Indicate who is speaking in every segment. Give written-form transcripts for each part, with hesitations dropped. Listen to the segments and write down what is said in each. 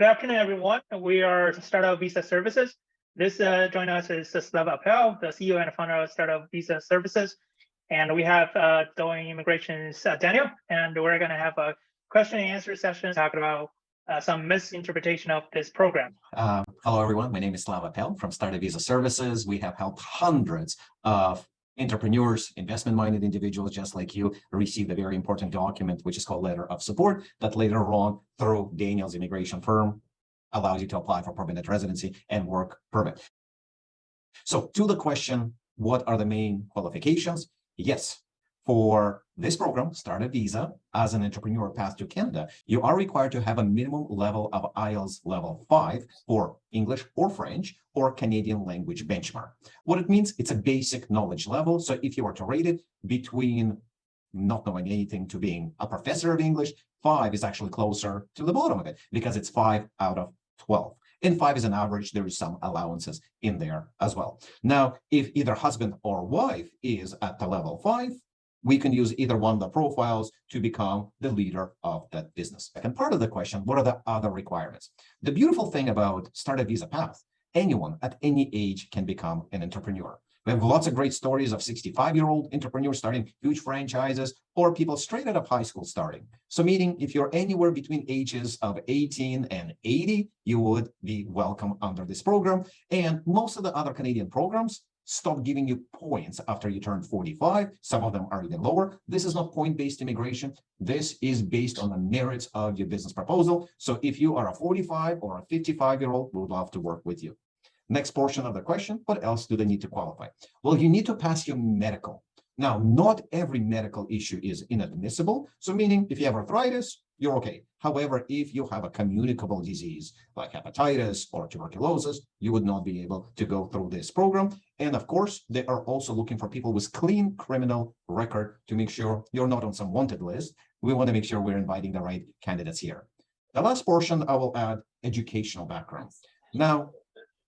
Speaker 1: Good afternoon, everyone. We are Startup Visa Services. Joining us is Slava Appel, the CEO and founder of Startup Visa Services. And we have Doyen Immigration's Daniel, and we're going to have a question and answer session talking about some misinterpretation of this program.
Speaker 2: Hello, everyone. My name is Slava Appel from Startup Visa Services. We have helped hundreds of entrepreneurs, investment-minded individuals just like you receive a very important document, which is called letter of support, that later on, through Daniel's immigration firm, allows you to apply for permanent residency and work permit. So to the question, what are the main qualifications? Yes, for this program, Startup Visa, as an entrepreneur path to Canada, you are required to have a minimum level of IELTS level 5 for English or French or Canadian language benchmark. What it means, it's a basic knowledge level. So if you are to rate it between not knowing anything to being a professor of English, 5 is actually closer to the bottom of it because it's 5 out of 12. And 5 is an average. There is some allowances in there as well. Now, if either husband or wife is at the level 5, we can use either one of the profiles to become the leader of that business. Second part of the question, what are the other requirements? The beautiful thing about Startup Visa Path, anyone at any age can become an entrepreneur. We have lots of great stories of 65-year-old entrepreneurs starting huge franchises or people straight out of high school starting. So meaning if you're anywhere between ages of 18 and 80, you would be welcome under this program. And most of the other Canadian programs stop giving you points after you turn 45. Some of them are even lower. This is not point-based immigration. This is based on the merits of your business proposal. So if you are a 45 or a 55-year-old, we would love to work with you. Next portion of the question, what else do they need to qualify? Well, you need to pass your medical. Now, not every medical issue is inadmissible. So meaning if you have arthritis, you're okay. However, if you have a communicable disease like hepatitis or tuberculosis, you would not be able to go through this program. And of course, they are also looking for people with clean criminal record to make sure you're not on some wanted list. We want to make sure we're inviting the right candidates here. The last portion, I will add educational background. Now,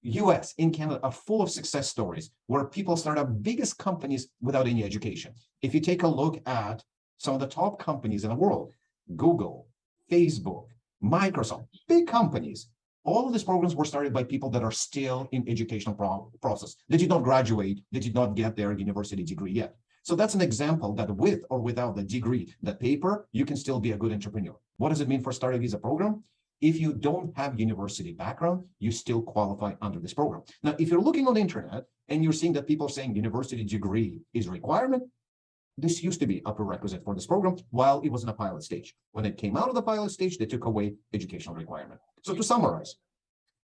Speaker 2: US in Canada are full of success stories where people start up biggest companies without any education. If you take a look at some of the top companies in the world, Google, Facebook, Microsoft, big companies, all of these programs were started by people that are still in educational process. They did not graduate, they did not get their university degree yet. So that's an example that with or without the degree, the paper, you can still be a good entrepreneur. What does it mean for Startup Visa program? If you don't have university background, you still qualify under this program. Now, if you're looking on the internet and you're seeing that people are saying university degree is a requirement, this used to be a prerequisite for this program while it was in a pilot stage. When it came out of the pilot stage, they took away educational requirement. So to summarize,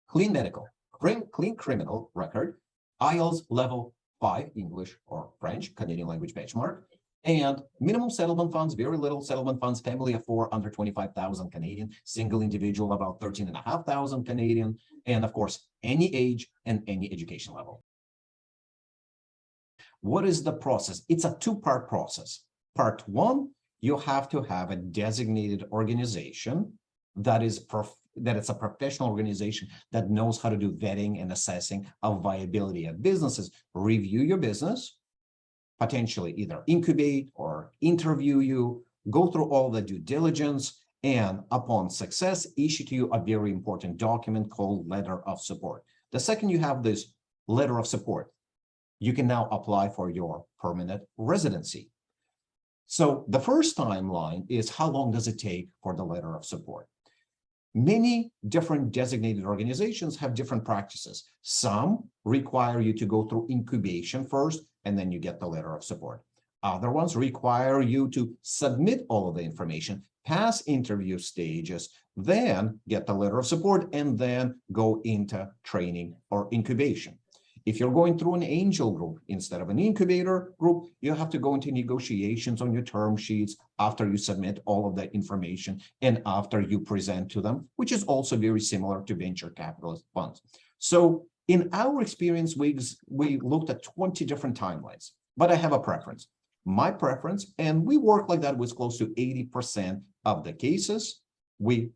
Speaker 2: clean medical, clean criminal record, IELTS level 5, English or French, Canadian language benchmark, and minimum settlement funds, very little settlement funds, family of 4 under 25,000 Canadian, single individual about 13,500 Canadian, and of course, any age and any education level. What is the process? It's a two-part process. Part one, you have to have a designated organization that is it's a professional organization that knows how to do vetting and assessing of viability of businesses, review your business, potentially either incubate or interview you, go through all the due diligence, and upon success, issue to you a very important document called letter of support. The second you have this letter of support, you can now apply for your permanent residency. So the first timeline is how long does it take for the letter of support? Many different designated organizations have different practices. Some require you to go through incubation first, and then you get the letter of support. Other ones require you to submit all of the information, pass interview stages, then get the letter of support, and then go into training or incubation. If you're going through an angel group instead of an incubator group, you have to go into negotiations on your term sheets after you submit all of that information and after you present to them, which is also very similar to venture capitalist funds. So in our experience, we looked at 20 different timelines, but I have a preference. My preference, and we work like that with close to 80% of the cases, we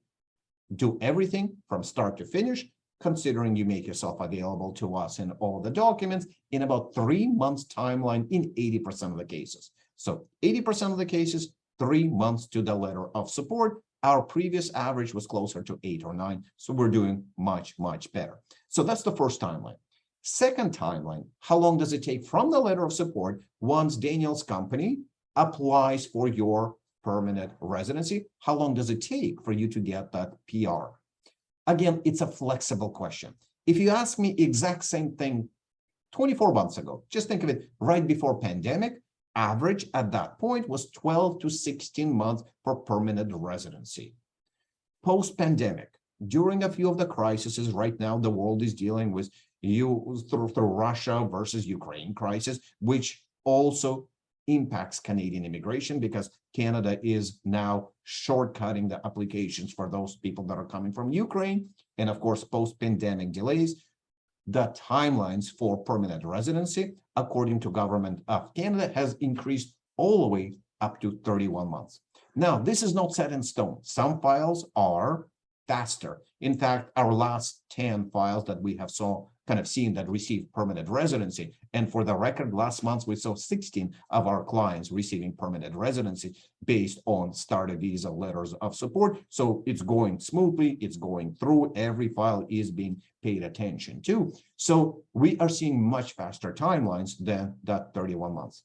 Speaker 2: do everything from start to finish, considering you make yourself available to us in all the documents in about 3 months timeline in 80% of the cases. So 80% of the cases, 3 months to the letter of support, Our previous average was closer to 8 or 9. So we're doing much, much better. So that's the first timeline. Second timeline, how long does it take from the letter of support once Daniel's company applies for your permanent residency? How long does it take for you to get that PR? Again, it's a flexible question. If you ask me exact same thing 24 months ago, just think of it right before pandemic, average at that point was 12 to 16 months for permanent residency. Post-pandemic, during a few of the crises right now, the world is dealing with through Russia versus Ukraine crisis, which also impacts Canadian immigration because Canada is now shortcutting the applications for those people that are coming from Ukraine. And of course, post-pandemic delays, the timelines for permanent residency, according to Government of Canada, has increased all the way up to 31 months. Now, this is not set in stone. Some files are faster. In fact, our last 10 files that we have seen that received permanent residency, and for the record, last month we saw 16 of our clients receiving permanent residency based on starter visa letters of support. So it's going smoothly, it's going through, every file is being paid attention to. So we are seeing much faster timelines than that 31 months.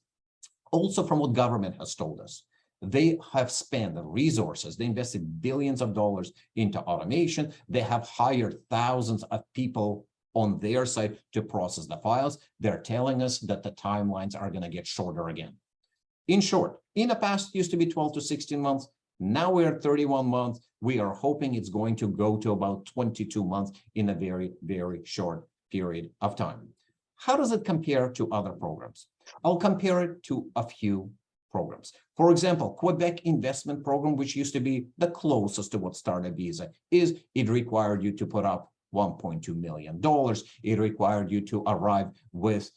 Speaker 2: Also, from what government has told us, they have spent the resources, they invested billions of dollars into automation, they have hired thousands of people on their side to process the files. They're telling us that the timelines are going to get shorter again. In short, in the past, it used to be 12 to 16 months. Now we're at 31 months. We are hoping it's going to go to about 22 months in a very, very short period of time. How does it compare to other programs? I'll compare it to a few programs. For example, Quebec investment program, which used to be the closest to what starter visa is, it required you to put up $1.2 million. It required you to arrive with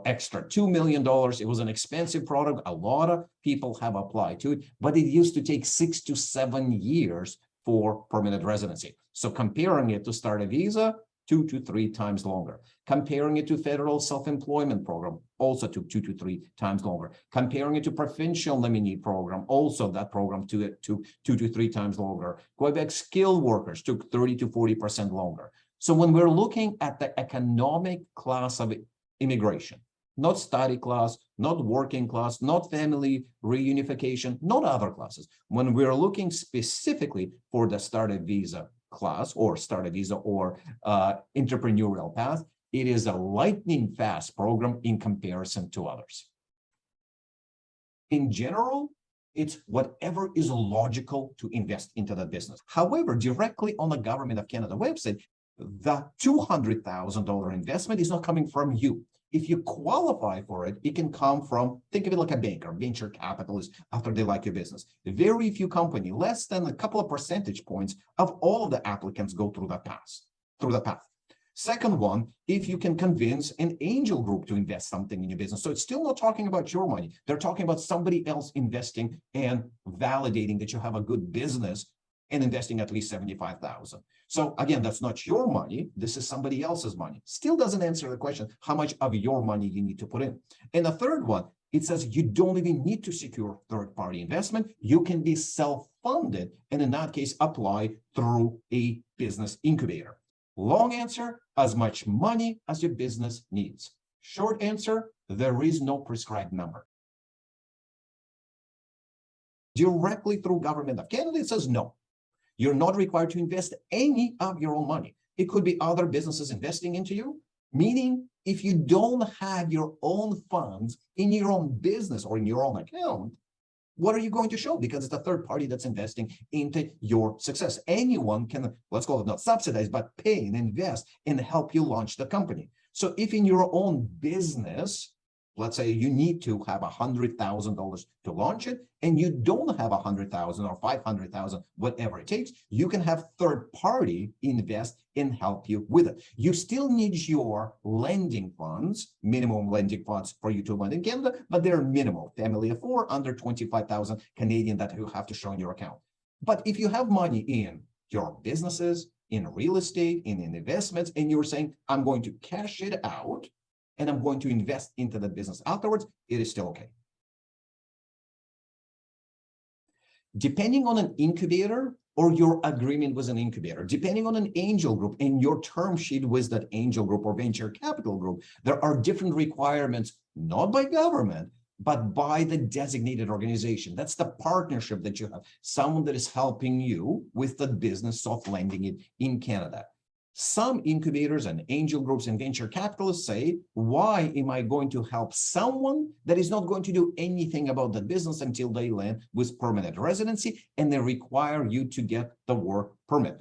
Speaker 2: extra $2 million. It was an expensive product. A lot of people have applied to it, but it used to take 6 to 7 years for permanent residency. So comparing it to starter visa, 2 to 3 times longer. Comparing it to federal self-employment program, also took 2 to 3 times longer. Comparing it to provincial nominee program, also that program took 2 to 3 times longer. Quebec skilled workers took 30 to 40% longer. So when we're looking at the economic class of immigration, not study class, not working class, not family reunification, not other classes, when we're looking specifically for the starter visa class or starter visa or entrepreneurial path, it is a lightning fast program in comparison to others. In general, it's whatever is logical to invest into that business. However, directly on the Government of Canada website, the $200,000 investment is not coming from you. If you qualify for it, it can come from, think of it like a bank or venture capitalist after they like your business. Very few companies, less than a couple of percentage points of all of the applicants go through the path. Second one, if you can convince an angel group to invest something in your business. So it's still not talking about your money. They're talking about somebody else investing and validating that you have a good business and investing at least $75,000. So again, that's not your money. This is somebody else's money. Still doesn't answer the question, how much of your money you need to put in. And the third one, it says you don't even need to secure third-party investment. You can be self-funded, and in that case, apply through a business incubator. Long answer, as much money as your business needs. Short answer, there is no prescribed number. Directly through Government of Canada, it says no. You're not required to invest any of your own money. It could be other businesses investing into you, meaning if you don't have your own funds in your own business or in your own account, what are you going to show? Because it's a third party that's investing into your success. Anyone can, let's call it not subsidize, but pay and invest and help you launch the company. So if in your own business, let's say you need to have $100,000 to launch it, and you don't have $100,000 or $500,000, whatever it takes, you can have third party invest and help you with it. You still need your lending funds, minimum lending funds for you to lend in Canada, but they're minimal, family of 4, under 25,000 Canadian that you have to show in your account. But if you have money in your businesses, in real estate, in investments, and you're saying, I'm going to cash it out, and I'm going to invest into the business afterwards, it is still okay. Depending on an incubator or your agreement with an incubator, depending on an angel group and your term sheet with that angel group or venture capital group, there are different requirements, not by government, but by the designated organization. That's the partnership that you have, someone that is helping you with the business soft landing it in Canada. Some incubators and angel groups and venture capitalists say, why am I going to help someone that is not going to do anything about the business until they land with permanent residency and they require you to get the work permit?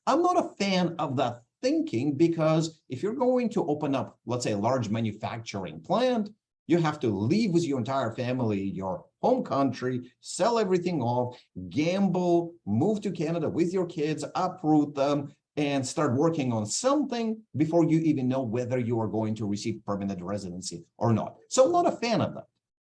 Speaker 2: I'm not a fan of that thinking, because if you're going to open up, let's say, a large manufacturing plant, you have to leave with your entire family, your home country, sell everything off, gamble, move to Canada with your kids, uproot them, and start working on something before you even know whether you are going to receive permanent residency or not. So I'm not a fan of that.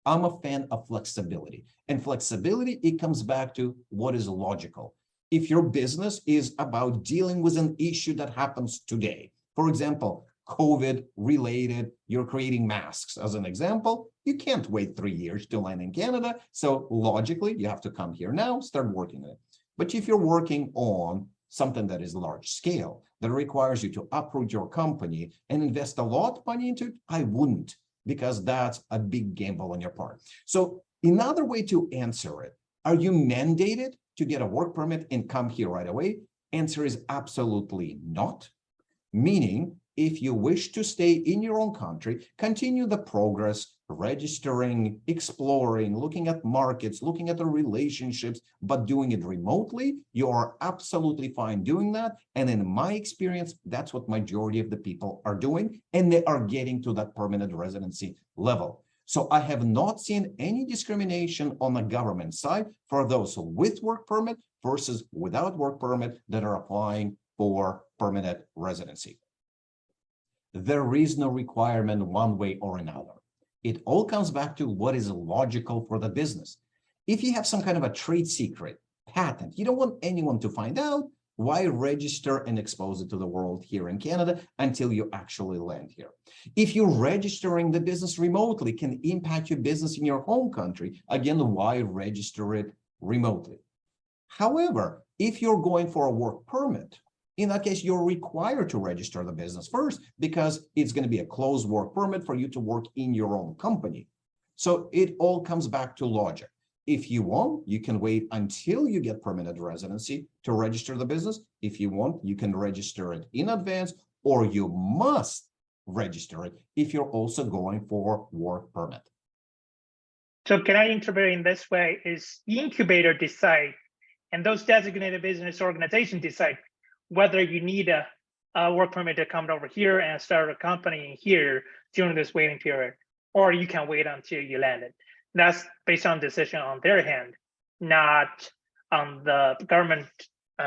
Speaker 2: I'm a fan of flexibility. And flexibility, it comes back to what is logical. If your business is about dealing with an issue that happens today, for example, COVID related, you're creating masks as an example, you can't wait 3 years to land in Canada. So logically, you have to come here now, start working on it. But if you're working on something that is large scale, that requires you to uproot your company and invest a lot of money into it, I wouldn't, because that's a big gamble on your part. So another way to answer it, are you mandated to get a work permit and come here right away? Answer is absolutely not. Meaning, if you wish to stay in your own country, continue the progress, registering, exploring, looking at markets, looking at the relationships, but doing it remotely, you are absolutely fine doing that. And in my experience, that's what majority of the people are doing, and they are getting to that permanent residency level. So I have not seen any discrimination on the government side for those with work permit versus without work permit that are applying for permanent residency. There is no requirement one way or another. It all comes back to what is logical for the business. If you have some kind of a trade secret, patent, you don't want anyone to find out, why register and expose it to the world here in Canada until you actually land here? If you're registering the business remotely, can impact your business in your home country, again, why register it remotely? However, if you're going for a work permit, in that case, you're required to register the business first, because it's going to be a closed work permit for you to work in your own company. So it all comes back to logic. If you want, you can wait until you get permanent residency to register the business. If you want, you can register it in advance, or you must register it if you're also going for work permit.
Speaker 1: So can I interpret in this way, is the incubator decide, and those designated business organizations decide whether you need a work permit to come over here and start a company here during this waiting period, or you can wait until you land it. That's based on decision on their hand, not on the government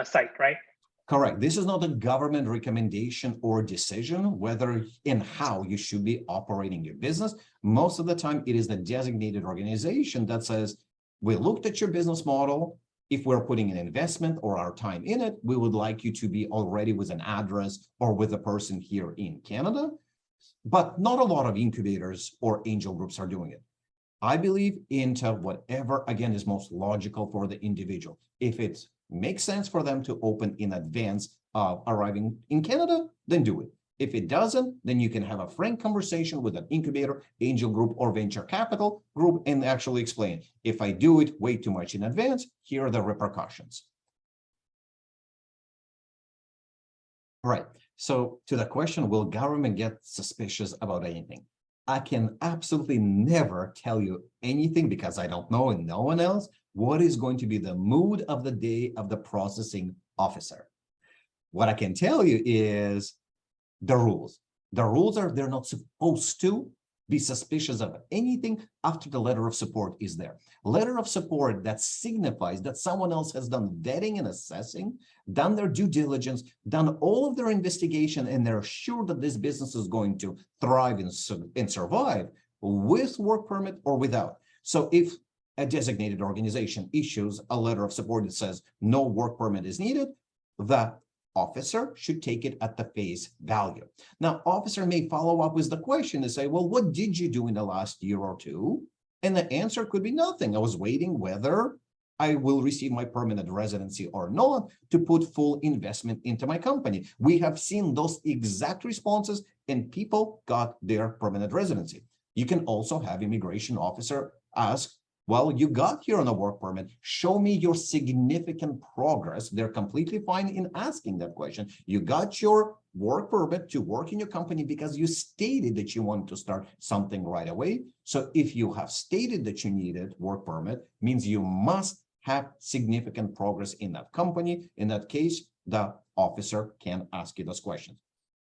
Speaker 1: side, right?
Speaker 2: Correct. This is not a government recommendation or decision whether and how you should be operating your business. Most of the time, it is the designated organization that says, we looked at your business model. If we're putting an investment or our time in it, we would like you to be already with an address or with a person here in Canada. But not a lot of incubators or angel groups are doing it. I believe into whatever, again, is most logical for the individual. If it makes sense for them to open in advance of arriving in Canada, then do it. If it doesn't, then you can have a frank conversation with an incubator, angel group, or venture capital group and actually explain, if I do it way too much in advance, here are the repercussions. All right. So to the question, will government get suspicious about anything? I can absolutely never tell you anything, because I don't know, and no one else, what is going to be the mood of the day of the processing officer. What I can tell you is the rules. The rules are they're not supposed to be suspicious of anything after the letter of support is there. Letter of support that signifies that someone else has done vetting and assessing, done their due diligence, done all of their investigation, and they're sure that this business is going to thrive and survive with work permit or without. So if a designated organization issues a letter of support that says no work permit is needed, the officer should take it at the face value. Now, officer may follow up with the question and say, well, what did you do in the last year or two? And the answer could be nothing. I was waiting whether I will receive my permanent residency or not to put full investment into my company. We have seen those exact responses and people got their permanent residency. You can also have immigration officer ask, well, you got here on a work permit. Show me your significant progress. They're completely fine in asking that question. You got your work permit to work in your company because you stated that you want to start something right away. So if you have stated that you needed work permit, means you must have significant progress in that company. In that case, the officer can ask you those questions.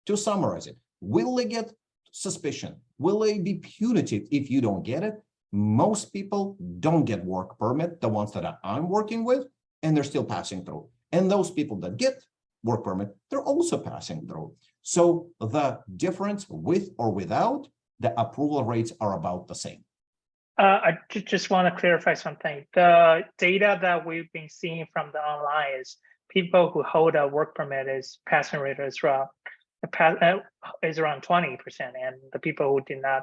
Speaker 2: To summarize it, will they get suspicion? Will they be punitive if you don't get it? Most people don't get work permit, the ones that I'm working with, and they're still passing through. And those people that get work permit, they're also passing through. So the difference with or without, the approval rates are about the same.
Speaker 1: I just want to clarify something. The data that we've been seeing from the online is people who hold a work permit is passing rate is around 20%, and the people who did not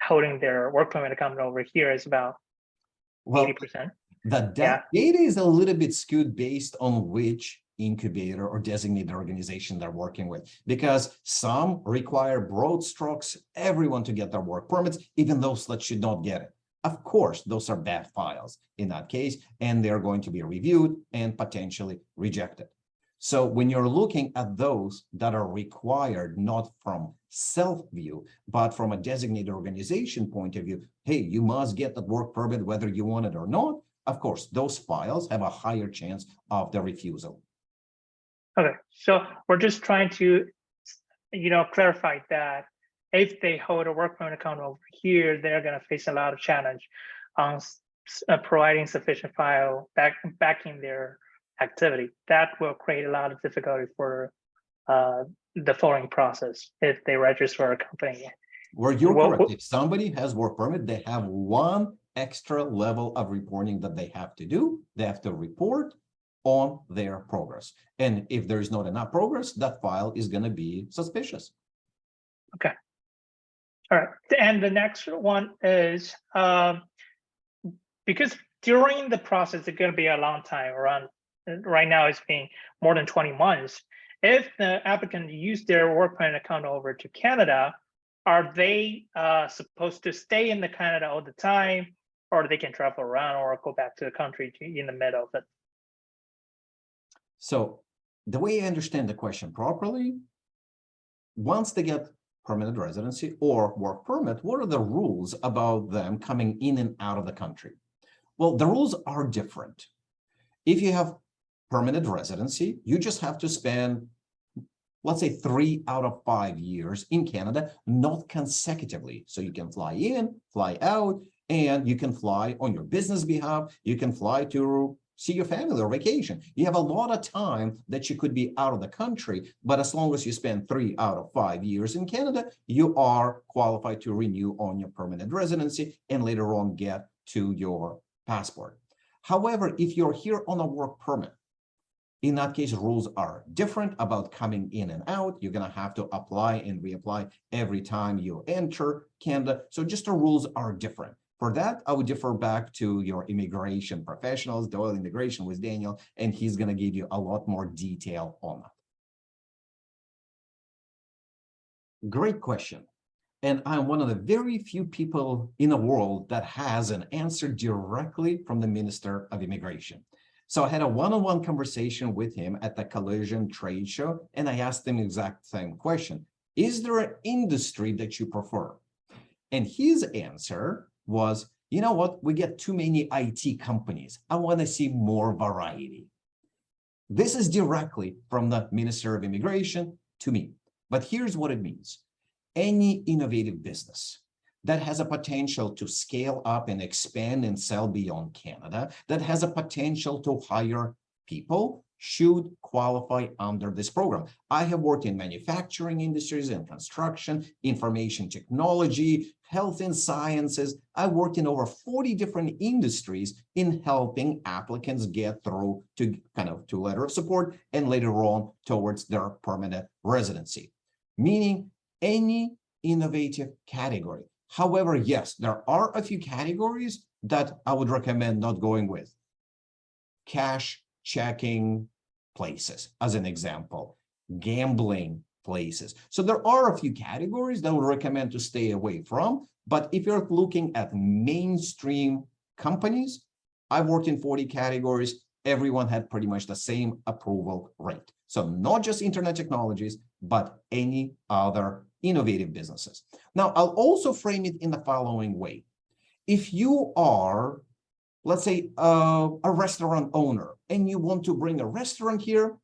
Speaker 1: holding their work permit coming over here is about 80%.
Speaker 2: The data is a little bit skewed based on which incubator or designated organization they're working with, because some require broad strokes, everyone to get their work permits, even those that should not get it. Of course, those are bad files in that case, and they're going to be reviewed and potentially rejected. So when you're looking at those that are required, not from self-view, but from a designated organization point of view, hey, you must get that work permit whether you want it or not. Of course, those files have a higher chance of the refusal.
Speaker 1: Okay, so we're just trying to, clarify that if they hold a work permit account over here, they're going to face a lot of challenge on providing sufficient file backing their activity. That will create a lot of difficulty for the following process if they register a company.
Speaker 2: Where you're correct. If somebody has work permit, they have one extra level of reporting that they have to do. They have to report on their progress. And if there is not enough progress, that file is going to be suspicious.
Speaker 1: Okay. All right. And the next one is because during the process, it's going to be a long time, around right now it's been more than 20 months. If the applicant used their work permit account over to Canada, are they supposed to stay in the Canada all the time, or they can travel around or go back to the country in the middle of it?
Speaker 2: So the way I understand the question properly, once they get permanent residency or work permit, what are the rules about them coming in and out of the country? Well, the rules are different. If you have permanent residency, you just have to spend, let's say, 3 out of 5 years in Canada, not consecutively. So you can fly in, fly out, and you can fly on your business behalf. You can fly to see your family or vacation. You have a lot of time that you could be out of the country, but as long as you spend 3 out of 5 years in Canada, you are qualified to renew on your permanent residency and later on get to your passport. However, if you're here on a work permit, in that case, rules are different about coming in and out. You're going to have to apply and reapply every time you enter Canada. So just the rules are different. For that, I would defer back to your immigration professionals, Doyen Immigration with Daniel, and he's going to give you a lot more detail on that. Great question. And I'm one of the very few people in the world that has an answer directly from the Minister of Immigration. So I had a one-on-one conversation with him at the Collision trade show, and I asked him the exact same question. Is there an industry that you prefer? And his answer was, you know what, we get too many IT companies. I want to see more variety. This is directly from the Minister of Immigration to me. But here's what it means. Any innovative business that has a potential to scale up and expand and sell beyond Canada, that has a potential to hire people, should qualify under this program. I have worked in manufacturing industries and construction, information technology, health and sciences. I worked in over 40 different industries in helping applicants get through to to letter of support and later on towards their permanent residency, meaning any innovative category. However, yes, there are a few categories that I would recommend not going with. cash checking places, as an example, gambling places. So there are a few categories that I would recommend to stay away from. But if you're looking at mainstream companies, I've worked in 40 categories. Everyone had pretty much the same approval rate. So not just internet technologies, but any other innovative businesses. Now, I'll also frame it in the following way. If you are, let's say, a restaurant owner, and you want to bring a restaurant here,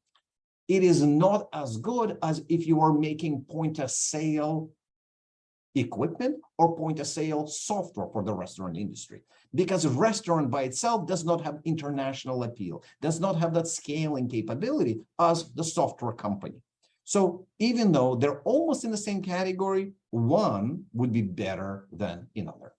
Speaker 2: it is not as good as if you are making point-of-sale equipment or point-of-sale software for the restaurant industry, because a restaurant by itself does not have international appeal, does not have that scaling capability as the software company. So even though they're almost in the same category, one would be better than another.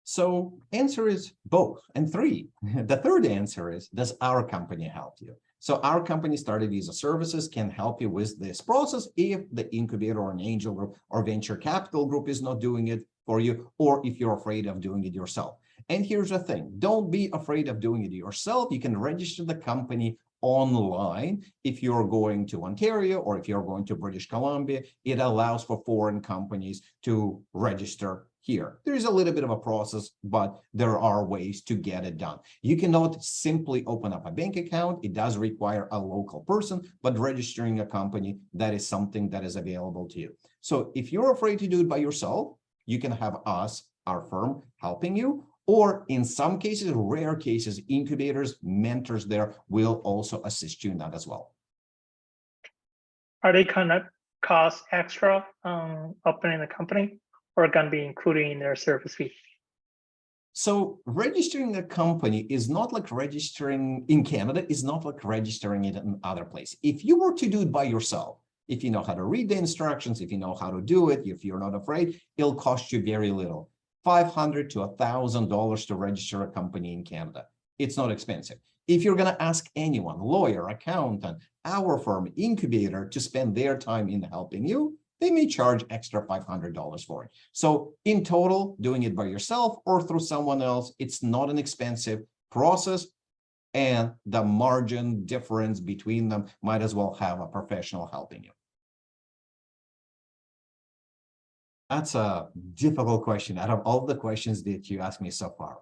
Speaker 2: So answer is both. And three, the third answer is, does our company help you? So our company, Startup Visa Services, can help you with this process if the incubator or an angel group or venture capital group is not doing it for you, or if you're afraid of doing it yourself. And here's the thing, don't be afraid of doing it yourself. You can register the company online. If you're going to Ontario or if you're going to British Columbia, it allows for foreign companies to register here. There is a little bit of a process, but there are ways to get it done. You cannot simply open up a bank account. It does require a local person, but registering a company, that is something that is available to you. So if you're afraid to do it by yourself, you can have us, our firm, helping you. Or in some cases, rare cases, incubators, mentors there will also assist you in that as well.
Speaker 1: Are they kind of cost extra opening the company, or going to be included in their service fee?
Speaker 2: So registering a company is not like registering in Canada, is not like registering it in other places. If you were to do it by yourself, if you know how to read the instructions, if you know how to do it, if you're not afraid, it'll cost you very little. $500 to $1,000 to register a company in Canada. It's not expensive. If you're going to ask anyone, lawyer, accountant, our firm, incubator, to spend their time in helping you, they may charge extra $500 for it. So in total, doing it by yourself or through someone else, it's not an expensive process, and the margin difference between them might as well have a professional helping you. That's a difficult question out of all the questions that you asked me so far.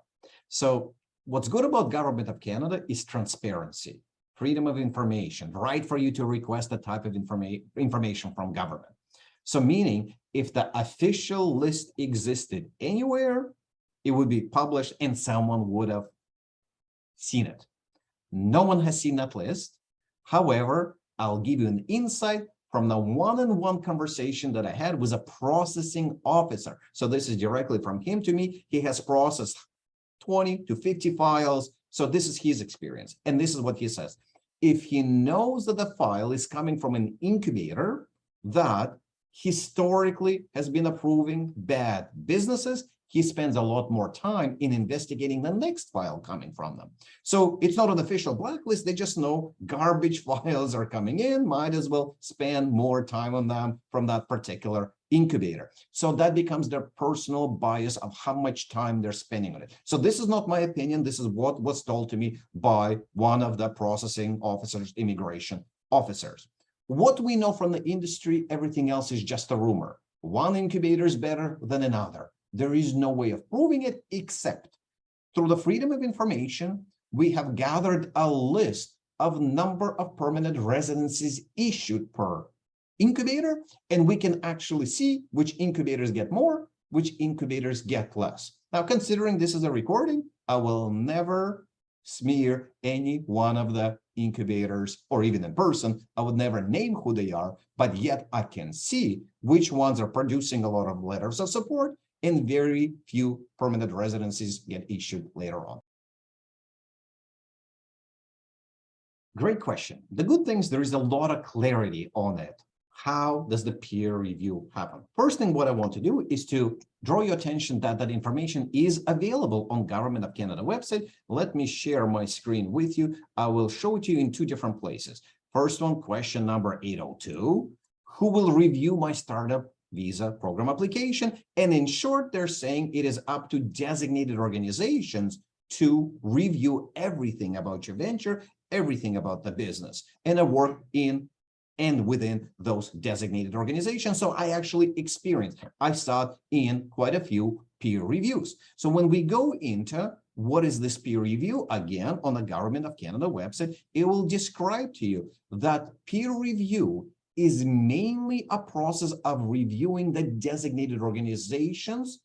Speaker 2: So what's good about Government of Canada is transparency, freedom of information, right for you to request the type of information from government. So meaning if the official list existed anywhere, it would be published and someone would have seen it. No one has seen that list. However, I'll give you an insight from the one-on-one conversation that I had with a processing officer. So this is directly from him to me. He has processed 20 to 50 files. So this is his experience. And this is what he says. If he knows that the file is coming from an incubator that historically has been approving bad businesses, he spends a lot more time in investigating the next file coming from them. So it's not an official blacklist. They just know garbage files are coming in, might as well spend more time on them from that particular incubator. So that becomes their personal bias of how much time they're spending on it. So this is not my opinion. This is what was told to me by one of the processing officers, immigration officers. What we know from the industry, everything else is just a rumor. One incubator is better than another. There is no way of proving it except through the freedom of information. We have gathered a list of number of permanent residencies issued per incubator, and we can actually see which incubators get more, which incubators get less. Now, considering this is a recording, I will never smear any one of the incubators, or even in person. I would never name who they are, but yet I can see which ones are producing a lot of letters of support, and very few permanent residencies get issued later on. Great question. The good thing is there is a lot of clarity on it. How does the peer review happen? First thing what I want to do is to draw your attention that that information is available on Government of Canada website. Let me share my screen with you. I will show it to you in two different places. First one, question number 802. Who will review my startup visa program application. And in short, they're saying it is up to designated organizations to review everything about your venture, everything about the business, and I work in and within those designated organizations. So I actually experienced, I sat in quite a few peer reviews. So when we go into what is this peer review, again, on the Government of Canada website, it will describe to you that peer review is mainly a process of reviewing the designated organizations'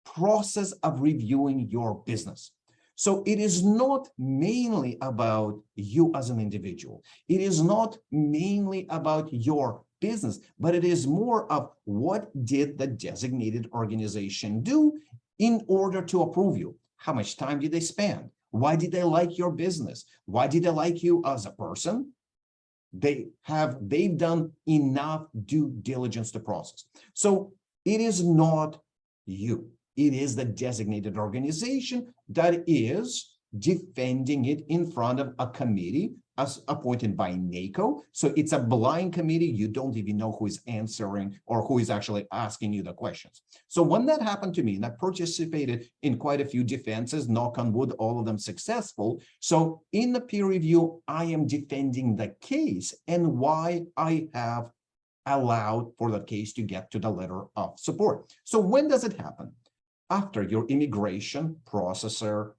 Speaker 2: process of reviewing your business. So it is not mainly about you as an individual. It is not mainly about your business, but it is more of what did the designated organization do in order to approve you? How much time did they spend? Why did they like your business? Why did they like you as a person? They've done enough due diligence to process. So it is not you. It is the designated organization that is defending it in front of a committee as appointed by NACO. So it's a blind committee. You don't even know who is answering or who is actually asking you the questions. So when that happened to me, and I participated in quite a few defenses, knock on wood, all of them successful. So in the peer review, I am defending the case and why I have allowed for the case to get to the letter of support. So when does it happen? After your immigration processor,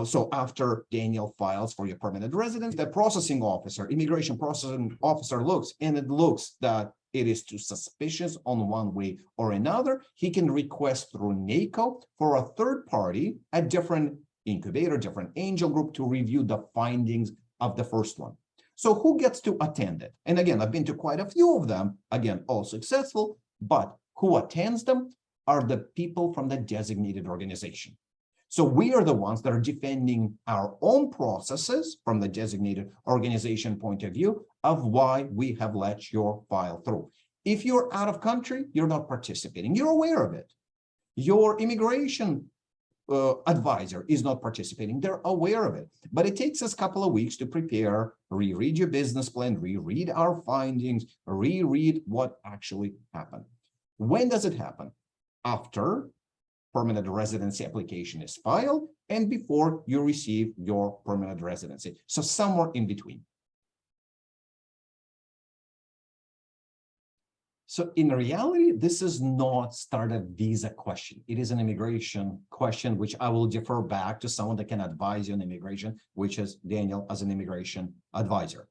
Speaker 2: so after Daniel files for your permanent residence, the processing officer, immigration processing officer looks, and it looks that it is too suspicious on one way or another, he can request through NACO for a third party, a different incubator, different angel group to review the findings of the first one. So who gets to attend it? And again, I've been to quite a few of them, again, all successful, but who attends them are the people from the designated organization. So we are the ones that are defending our own processes from the designated organization point of view of why we have let your file through. If you're out of country, you're not participating. You're aware of it. Your immigration advisor is not participating. They're aware of it. But it takes us a couple of weeks to prepare, reread your business plan, reread our findings, reread what actually happened. When does it happen? After permanent residency application is filed and before you receive your permanent residency. So somewhere in between. So in reality, this is not startup visa question. It is an immigration question, which I will defer back to someone that can advise you on immigration, which is Daniel as an immigration advisor.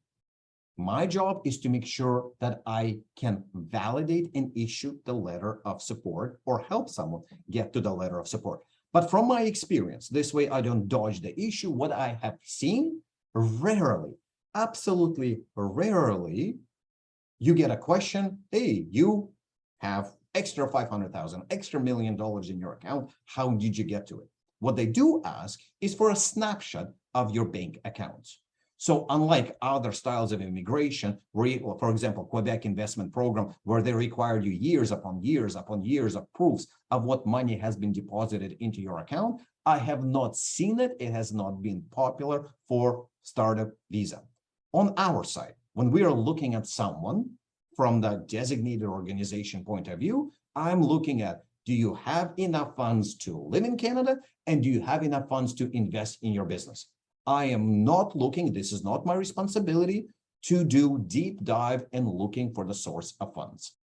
Speaker 2: My job is to make sure that I can validate and issue the letter of support or help someone get to the letter of support. But from my experience, this way I don't dodge the issue. What I have seen, rarely, absolutely rarely, you get a question, hey, you have extra 500,000, extra $1 million in your account. How did you get to it? What they do ask is for a snapshot of your bank accounts. So unlike other styles of immigration, where, for example, Quebec investment program, where they require you years upon years upon years of proofs of what money has been deposited into your account, I have not seen it. It has not been popular for startup visa. On our side, when we are looking at someone from the designated organization point of view, I'm looking at, do you have enough funds to live in Canada? And do you have enough funds to invest in your business? I am not looking, this is not my responsibility to do deep dive and looking for the source of funds.